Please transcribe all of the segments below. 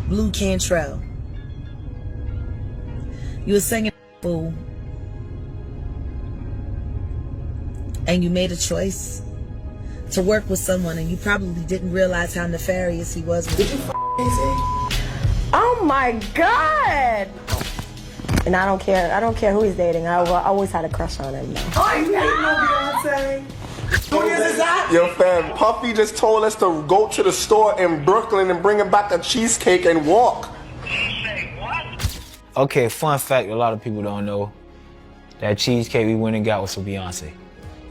Blu Cantrell. You were singing fool, and you made a choice to work with someone, and you probably didn't realize how nefarious he was. Did you Oh my God! And I don't care who he's dating. I always had a crush on him. Oh, you ain't no Beyonce. Who is that? Yo, fam, Puffy just told us to go to the store in Brooklyn and bring him back a cheesecake and walk. Okay, fun fact a lot of people don't know. That cheesecake we went and got was for Beyonce.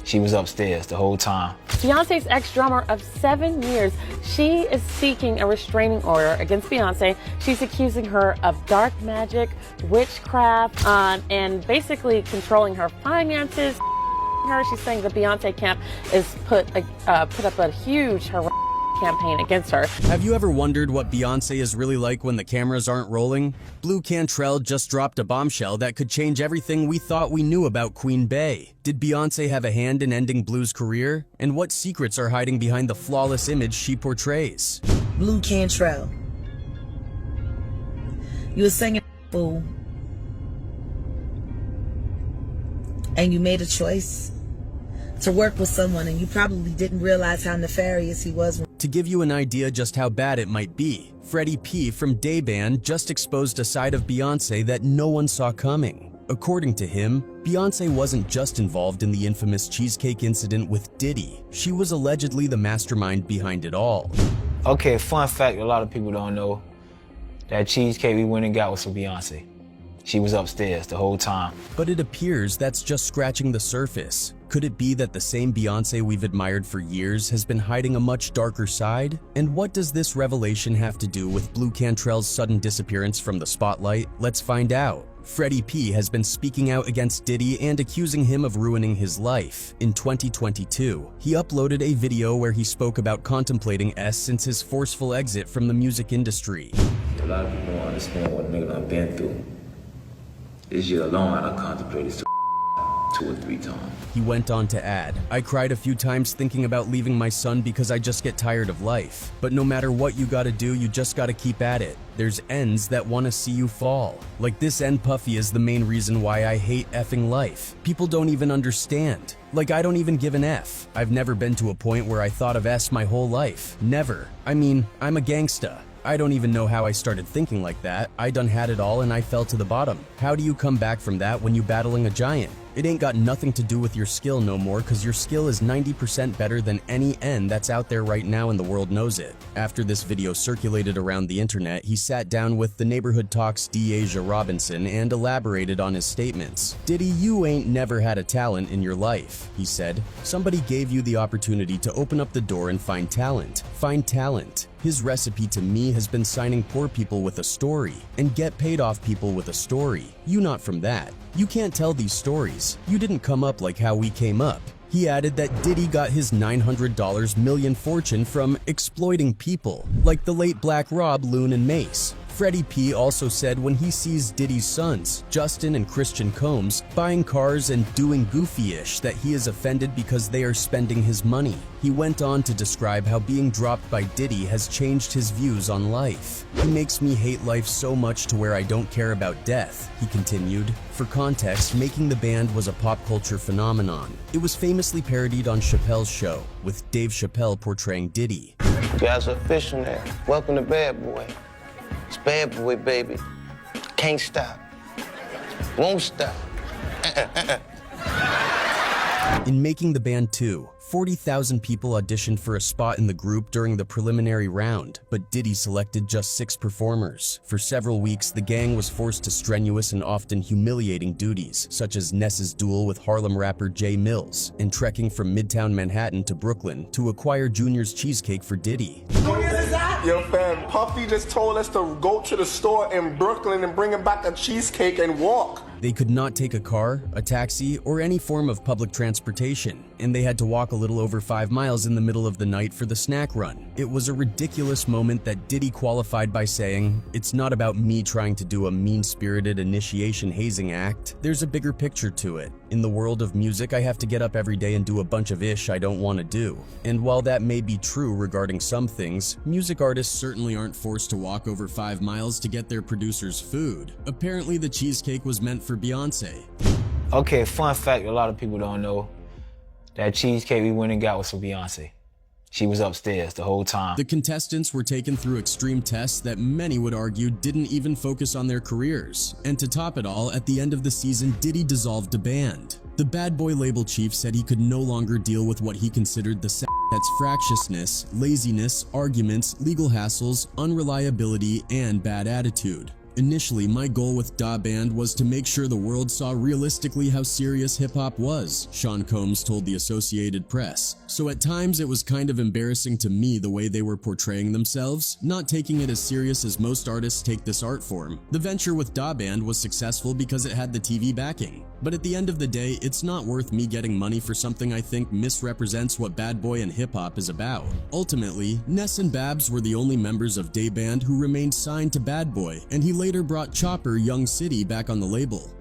She was upstairs the whole time. Beyonce's ex-drummer of 7 years, she is seeking a restraining order against Beyonce. She's accusing her of dark magic, witchcraft, and basically controlling her finances. She's saying the Beyonce camp is put up a huge campaign against her. Have you ever wondered what Beyonce is really like when the cameras aren't rolling? Blu Cantrell just dropped a bombshell that could change everything we thought we knew about Queen Bey. Did Beyonce have a hand in ending Blu's career? And what secrets are hiding behind the flawless image she portrays? Blu Cantrell. You were singing fool, and you made a choice to work with someone, and you probably didn't realize how nefarious he was. To give you an idea just how bad it might be, Freddie P from Day Band just exposed a side of Beyonce that no one saw coming. According to him, Beyonce wasn't just involved in the infamous cheesecake incident with Diddy. She was allegedly the mastermind behind it all. Okay, fun fact a lot of people don't know. That cheesecake we went and got was for Beyonce. She was upstairs the whole time. But it appears that's just scratching the surface. Could it be that the same Beyonce we've admired for years has been hiding a much darker side? And what does this revelation have to do with Blu Cantrell's sudden disappearance from the spotlight? Let's find out. Freddie P has been speaking out against Diddy and accusing him of ruining his life. In 2022, he uploaded a video where he spoke about contemplating S since his forceful exit from the music industry. A lot of people don't understand what nigga I've been through. This year alone, I done contemplated 2 or 3 times. He went on to add, I cried a few times thinking about leaving my son because I just get tired of life. But no matter what you gotta do, you just gotta keep at it. There's ends that wanna see you fall. Like this end Puffy is the main reason why I hate effing life. People don't even understand. Like I don't even give an F. I've never been to a point where I thought of S my whole life. Never. I mean, I'm a gangsta. I don't even know how I started thinking like that. I done had it all and I fell to the bottom. How do you come back from that when you battling a giant? It ain't got nothing to do with your skill no more, cause your skill is 90% better than any N that's out there right now and the world knows it. After this video circulated around the internet, he sat down with the Neighborhood Talk's Deasia Robinson and elaborated on his statements. Diddy, you ain't never had a talent in your life, he said. Somebody gave you the opportunity to open up the door and find talent. Find talent. His recipe to me has been signing poor people with a story and get paid off people with a story. You not from that. You can't tell these stories. You didn't come up like how we came up. He added that Diddy got his $900 million fortune from exploiting people, like the late Black Rob, Loon, and Mace. Freddie P also said when he sees Diddy's sons, Justin and Christian Combs, buying cars and doing goofy-ish that he is offended because they are spending his money. He went on to describe how being dropped by Diddy has changed his views on life. He makes me hate life so much to where I don't care about death, he continued. For context, Making the Band was a pop culture phenomenon. It was famously parodied on Chappelle's Show, with Dave Chappelle portraying Diddy. You guys are official now. Welcome to Bad Boy. It's Bad Boy, baby. Can't stop. Won't stop. In Making the Band 2, 40,000 people auditioned for a spot in the group during the preliminary round, but Diddy selected just 6 performers. For several weeks, the gang was forced to strenuous and often humiliating duties, such as Ness's duel with Harlem rapper Jay Mills, and trekking from Midtown Manhattan to Brooklyn to acquire Junior's cheesecake for Diddy. Yo, fam, Puffy just told us to go to the store in Brooklyn and bring him back a cheesecake and walk. They could not take a car, a taxi, or any form of public transportation, and they had to walk a little over 5 miles in the middle of the night for the snack run. It was a ridiculous moment that Diddy qualified by saying, "It's not about me trying to do a mean-spirited initiation hazing act. There's a bigger picture to it. In the world of music, I have to get up every day and do a bunch of ish I don't want to do." And while that may be true regarding some things, music artists certainly aren't forced to walk over 5 miles to get their producer's food. Apparently, the cheesecake was meant for Beyonce. Okay, fun fact a lot of people don't know. That cheesecake we went and got was for Beyonce. She was upstairs the whole time. The contestants were taken through extreme tests that many would argue didn't even focus on their careers. And to top it all, at the end of the season, Diddy dissolved the band. The Bad Boy label chief said he could no longer deal with what he considered the that's fractiousness, laziness, arguments, legal hassles, unreliability, and bad attitude. Initially, my goal with Da Band was to make sure the world saw realistically how serious hip-hop was, Sean Combs told the Associated Press. So at times it was kind of embarrassing to me the way they were portraying themselves, not taking it as serious as most artists take this art form. The venture with Da Band was successful because it had the TV backing. But at the end of the day, it's not worth me getting money for something I think misrepresents what Bad Boy and hip-hop is about. Ultimately, Ness and Babs were the only members of Da Band who remained signed to Bad Boy, and he later brought Chopper Young City back on the label.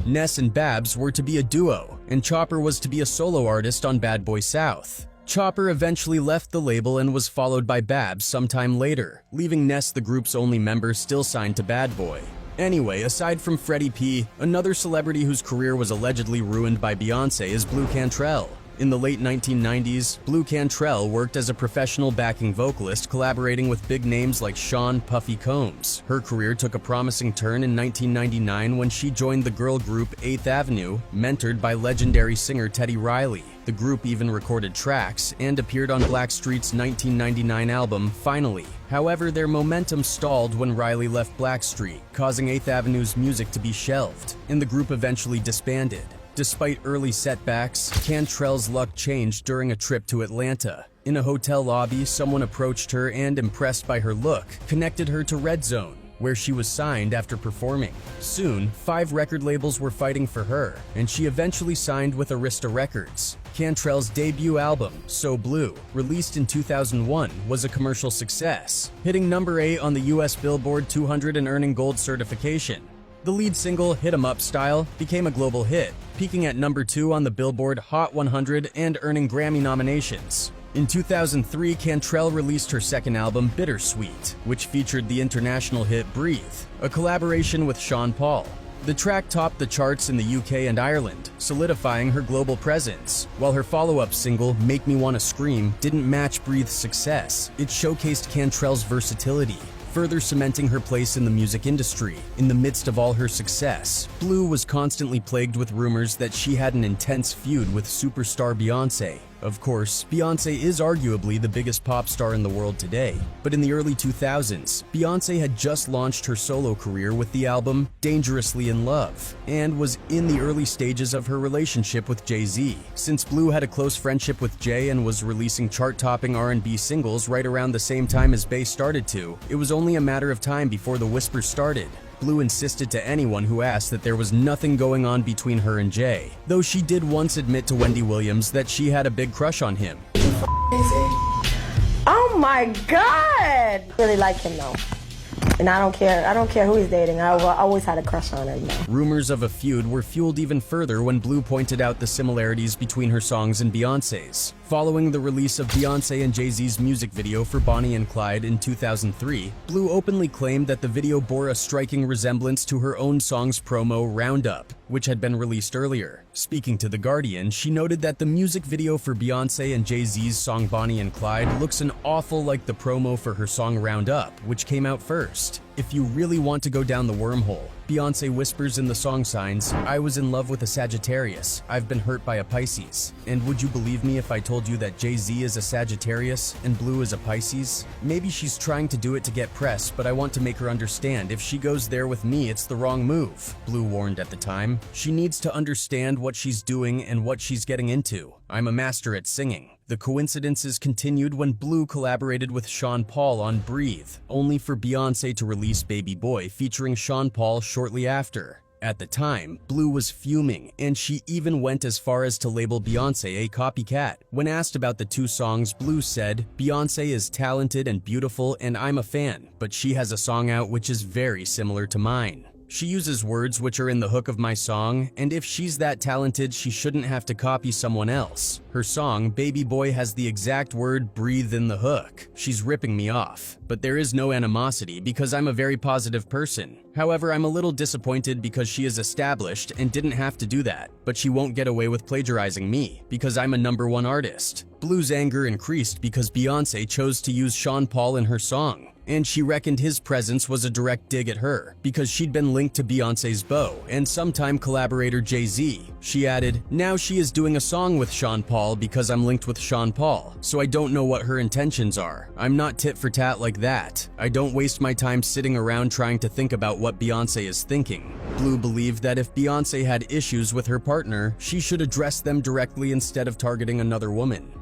Ness and Babs were to be a duo, and Chopper was to be a solo artist on Bad Boy South. Chopper eventually left the label and was followed by Babs sometime later, leaving Ness the group's only member still signed to Bad Boy. Anyway, aside from Freddie P, another celebrity whose career was allegedly ruined by Beyonce is Blu Cantrell. In the late 1990s, Blu Cantrell worked as a professional backing vocalist, collaborating with big names like Sean Puffy Combs. Her career took a promising turn in 1999 when she joined the girl group 8th Avenue, mentored by legendary singer Teddy Riley. The group even recorded tracks and appeared on Blackstreet's 1999 album, Finally. However, their momentum stalled when Riley left Blackstreet, causing 8th Avenue's music to be shelved, and the group eventually disbanded. Despite early setbacks, Cantrell's luck changed during a trip to Atlanta. In a hotel lobby, someone approached her and, impressed by her look, connected her to Red Zone, where she was signed after performing. Soon, 5 record labels were fighting for her, and she eventually signed with Arista Records. Cantrell's debut album, So Blue, released in 2001, was a commercial success, hitting number 8 on the US Billboard 200 and earning gold certification. The lead single, Hit 'Em Up Style, became a global hit, peaking at number 2 on the Billboard Hot 100 and earning Grammy nominations. In 2003, Cantrell released her second album, Bittersweet, which featured the international hit Breathe, a collaboration with Sean Paul. The track topped the charts in the UK and Ireland, solidifying her global presence. While her follow-up single, Make Me Wanna Scream, didn't match Breathe's success, it showcased Cantrell's versatility, further cementing her place in the music industry. In the midst of all her success, Blu was constantly plagued with rumors that she had an intense feud with superstar Beyonce. Of course, Beyonce is arguably the biggest pop star in the world today, but in the early 2000s, Beyonce had just launched her solo career with the album Dangerously in Love, and was in the early stages of her relationship with Jay-Z. Since Blu had a close friendship with Jay and was releasing chart-topping R&B singles right around the same time as Bey started to, it was only a matter of time before the whispers started. Blu insisted to anyone who asked that there was nothing going on between her and Jay, though she did once admit to Wendy Williams that she had a big crush on him. Oh my God! Really like him though. And I don't care who he's dating. I always had a crush on him though. Rumors of a feud were fueled even further when Blu pointed out the similarities between her songs and Beyonce's. Following the release of Beyonce and Jay-Z's music video for Bonnie and Clyde in 2003, Blu openly claimed that the video bore a striking resemblance to her own song's promo, Roundup, which had been released earlier. Speaking to The Guardian, she noted that the music video for Beyonce and Jay-Z's song Bonnie and Clyde looks an awful like the promo for her song Roundup, which came out first. If you really want to go down the wormhole, Beyonce whispers in the song signs, "I was in love with a Sagittarius, I've been hurt by a Pisces." And would you believe me if I told you that Jay-Z is a Sagittarius and Blu is a Pisces? Maybe she's trying to do it to get press, but I want to make her understand if she goes there with me, it's the wrong move, Blu warned at the time. She needs to understand what she's doing and what she's getting into. I'm a master at singing. The coincidences continued when Blu collaborated with Sean Paul on Breathe, only for Beyonce to release Baby Boy featuring Sean Paul shortly after. At the time, Blu was fuming, and she even went as far as to label Beyonce a copycat. When asked about the two songs, Blu said, "Beyonce is talented and beautiful and I'm a fan, but she has a song out which is very similar to mine. She uses words which are in the hook of my song, and if she's that talented, she shouldn't have to copy someone else. Her song, Baby Boy, has the exact word breathe in the hook. She's ripping me off. But there is no animosity because I'm a very positive person. However, I'm a little disappointed because she is established and didn't have to do that. But she won't get away with plagiarizing me because I'm a #1 artist." Blu's anger increased because Beyonce chose to use Sean Paul in her song, and she reckoned his presence was a direct dig at her because she'd been linked to Beyonce's beau and sometime collaborator Jay-Z. She added, "Now she is doing a song with Sean Paul because I'm linked with Sean Paul, so I don't know what her intentions are. I'm not tit for tat like that. I don't waste my time sitting around trying to think about what Beyonce is thinking." Blu believed that if Beyonce had issues with her partner, she should address them directly instead of targeting another woman.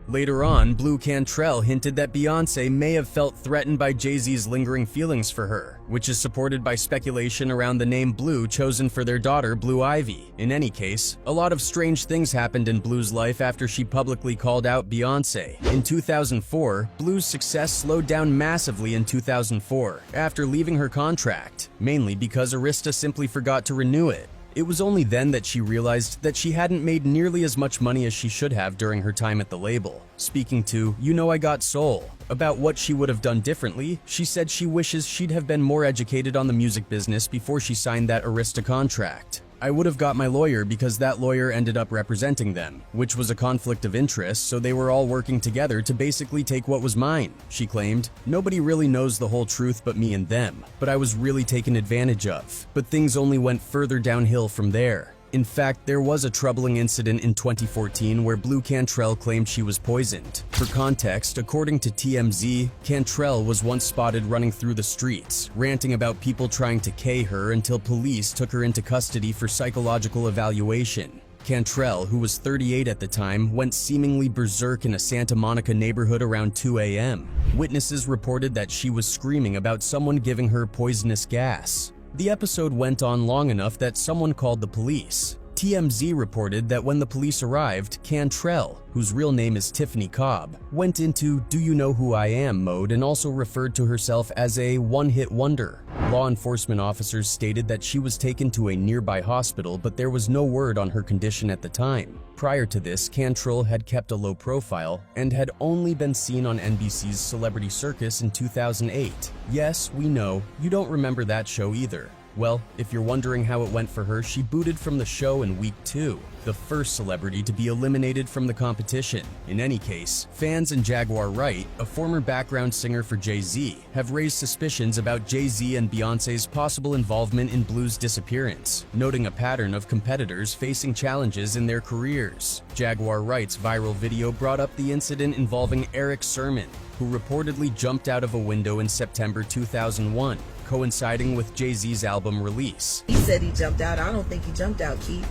Later on, Blu Cantrell hinted that Beyonce may have felt threatened by Jay-Z's lingering feelings for her, which is supported by speculation around the name Blu chosen for their daughter, Blue Ivy. In any case, a lot of strange things happened in Blu's life after she publicly called out Beyonce. In 2004, Blu's success slowed down massively in 2004 after leaving her contract, mainly because Arista simply forgot to renew it. It was only then that she realized that she hadn't made nearly as much money as she should have during her time at the label. Speaking to You Know I Got Soul about what she would have done differently, she said she wishes she'd have been more educated on the music business before she signed that Arista contract. "I would have got my lawyer because that lawyer ended up representing them, which was a conflict of interest, so they were all working together to basically take what was mine," she claimed. "Nobody really knows the whole truth but me and them, but I was really taken advantage of. But things only went further downhill from there." In fact, there was a troubling incident in 2014 where Blu Cantrell claimed she was poisoned. For context, according to TMZ, Cantrell was once spotted running through the streets, ranting about people trying to K her until police took her into custody for psychological evaluation. Cantrell, who was 38 at the time, went seemingly berserk in a Santa Monica neighborhood around 2 a.m. Witnesses reported that she was screaming about someone giving her poisonous gas. The episode went on long enough that someone called the police. TMZ reported that when the police arrived, Cantrell, whose real name is Tiffany Cobb, went into "Do you know who I am" mode and also referred to herself as a one-hit wonder. Law enforcement officers stated that she was taken to a nearby hospital, but there was no word on her condition at the time. Prior to this, Cantrell had kept a low profile and had only been seen on NBC's Celebrity Circus in 2008. Yes, we know, you don't remember that show either. Well, if you're wondering how it went for her, she booted from the show in week 2, the first celebrity to be eliminated from the competition. In any case, fans and Jaguar Wright, a former background singer for Jay-Z, have raised suspicions about Jay-Z and Beyonce's possible involvement in Blu's disappearance, noting a pattern of competitors facing challenges in their careers. Jaguar Wright's viral video brought up the incident involving Eric Sermon, who reportedly jumped out of a window in September 2001. Coinciding with Jay-Z's album release. He said he jumped out. I don't think he jumped out, Keith.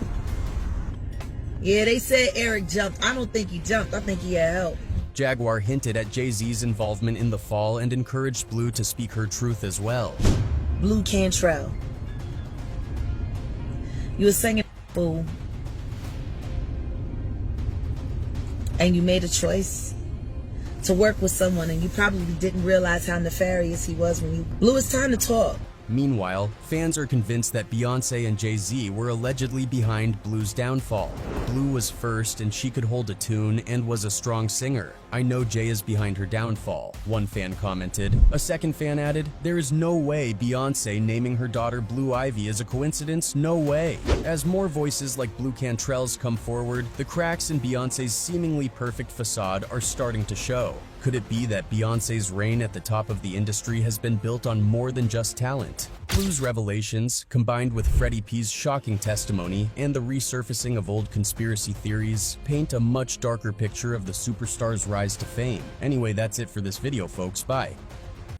Yeah, they said Eric jumped. I don't think he jumped. I think he had help. Jaguar hinted at Jay-Z's involvement in the fall and encouraged Blu to speak her truth as well. Blu Cantrell. You were singing, fool. And you made a choice to work with someone, and you probably didn't realize how nefarious he was when you... Blu, it's time to talk. Meanwhile, fans are convinced that Beyonce and Jay-Z were allegedly behind Blu's downfall. Blu was first and she could hold a tune and was a strong singer. "I know Jay is behind her downfall," one fan commented. A second fan added, "There is no way Beyonce naming her daughter Blue Ivy is a coincidence, no way." As more voices like Blu Cantrell's come forward, the cracks in Beyonce's seemingly perfect facade are starting to show. Could it be that Beyonce's reign at the top of the industry has been built on more than just talent? Blu's revelations, combined with Freddie P's shocking testimony and the resurfacing of old conspiracy theories, paint a much darker picture of the superstar's rise to fame. Anyway, that's it for this video, folks. Bye.